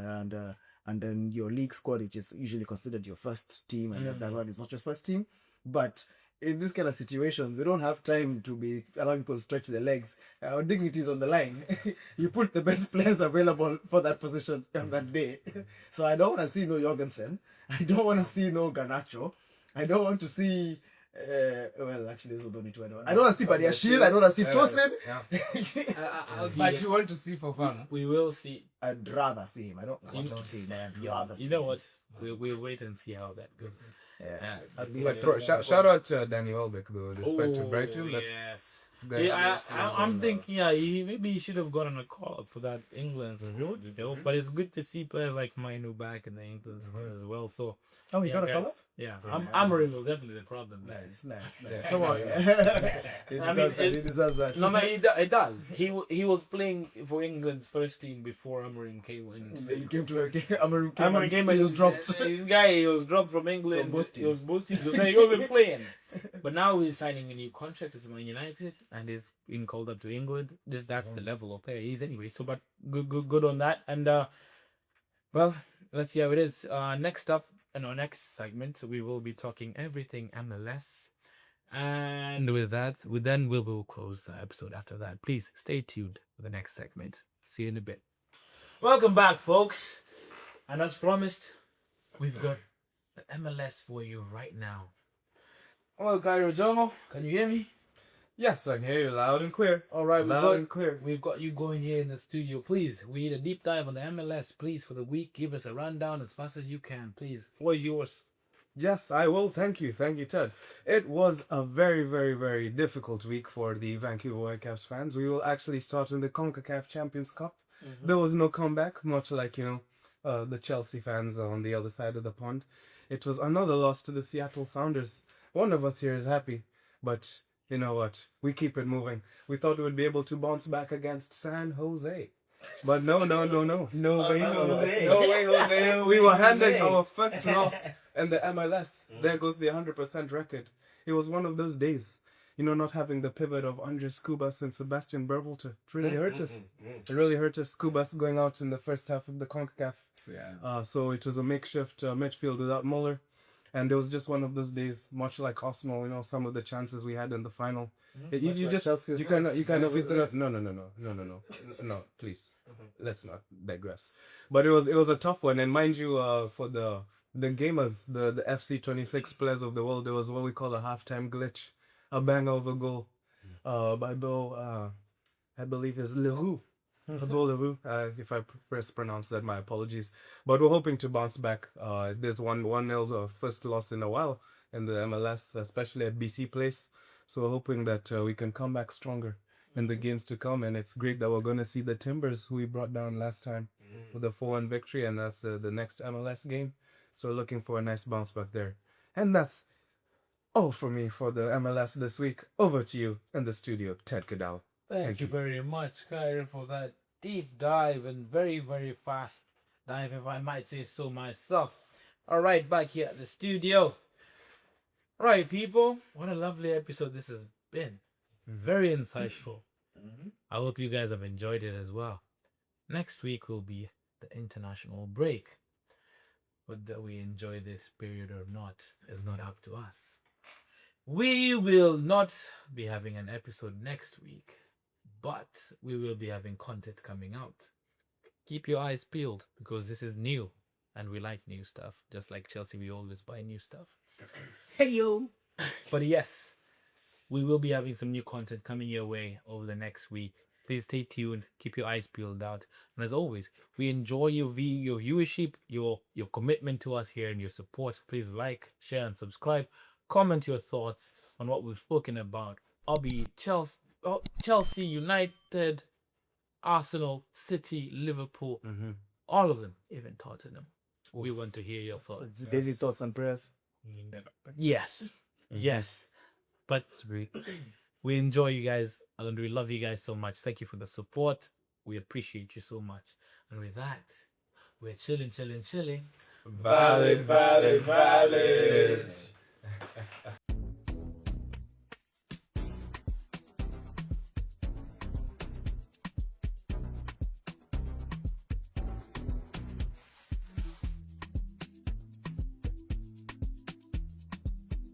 then your league squad, which is usually considered your first team, and that one is not your first team. But in this kind of situation, we don't have time to be allowing people to stretch their legs. Our dignity is on the line. You put the best players available for that position on that day. So I don't want to see no Jorgensen. I don't want to see no Garnacho. I don't want to see. Well, actually, those don't need to. I don't want to see Badiashile. I don't want to see Tosin. But you want to see for fun? We will see. I'd rather see him. I don't want to see him. You know what? We'll wait and see how that goes. Yeah. But bro, shout out to Danny Welbeck though, despite to Brighton. That's Yes. that- Yeah, I'm thinking, maybe he should have gotten a call up for that England squad, But it's good to see players like Mainu back in the England squad as well. So, Oh, he got a guys, call up? Yeah, Amorim was definitely the problem. Nice. Come on. He deserves that. No, it does. He was playing for England's first team before Amorim came in. Then he came to Amorim Amorim came and and he was dropped. This guy, he was dropped from England. From both He was teams. both teams. He wasn't playing. But now he's signing a new contract with Man United and he's being called up to England. That's the level of player he is anyway. So, but good on that. And well, let's see how it is. Next up in our next segment, we will be talking everything MLS. And with that, we will close the episode after that. Please stay tuned for the next segment. See you in a bit. Welcome back, folks. And as promised, we've got the MLS for you right now. Well, Cairo Jomo, can you hear me? Yes, I can hear you loud and clear. All right, Loud and clear. We've got you going here in the studio. Please, we need a deep dive on the MLS, please, for the week. Give us a rundown as fast as you can, please. Floor is yours. Yes, I will. Thank you, Ted. It was a very, very, very difficult week for the Vancouver Whitecaps fans. We will actually start in the CONCACAF Champions Cup. There was no comeback, much like, the Chelsea fans on the other side of the pond. It was another loss to the Seattle Sounders. One of us here is happy, but you know what? We keep it moving. We thought we would be able to bounce back against San Jose. But no. No way, Jose. No way, Jose. We were handed our first loss in the MLS. There goes the 100% record. It was one of those days. Not having the pivot of Andres Cubas and Sebastian Bervelter. It really hurt us. It really hurt us. Cubas going out in the first half of the CONCACAF. Yeah. So it was a makeshift midfield without Muller. And it was just one of those days, much like Arsenal, some of the chances we had in the final. No, please. Let's not digress. But it was a tough one. And mind you, for the gamers, the FC26 players of the world, there was what we call a halftime glitch. A banger of a goal by Bo, I believe is Leroux. Bo Leroux. If I mispronounce that, my apologies. But we're hoping to bounce back. There's 1-0 first loss in a while in the MLS, especially at BC Place. So we're hoping that we can come back stronger in the games to come. And it's great that we're going to see the Timbers, who we brought down last time, with a 4-1 victory. And that's the next MLS game. So we're looking for a nice bounce back there. And that's all for me for the MLS this week. Over to you in the studio, Ted Cadal. Thank you very much, Kyrie, for that deep dive and very, very fast dive, if I might say so myself. All right, back here at the studio. All right, people, what a lovely episode this has been. Very insightful. I hope you guys have enjoyed it as well. Next week will be the international break. Whether we enjoy this period or not is not up to us. We will not be having an episode next week, but we will be having content coming out. Keep your eyes peeled because this is new and we like new stuff. Just like Chelsea, we always buy new stuff. Hey, yo. But yes, we will be having some new content coming your way over the next week. Please stay tuned. Keep your eyes peeled out. And as always, we enjoy your viewership, your commitment to us here and your support. Please like, share, and subscribe. Comment your thoughts on what we've spoken about. I'll be Chelsea, United, Arsenal, City, Liverpool, all of them, even Tottenham. We want to hear your thoughts. Daily thoughts and prayers. Yes. But we enjoy you guys and we love you guys so much. Thank you for the support. We appreciate you so much. And with that, we're chilling. Valid.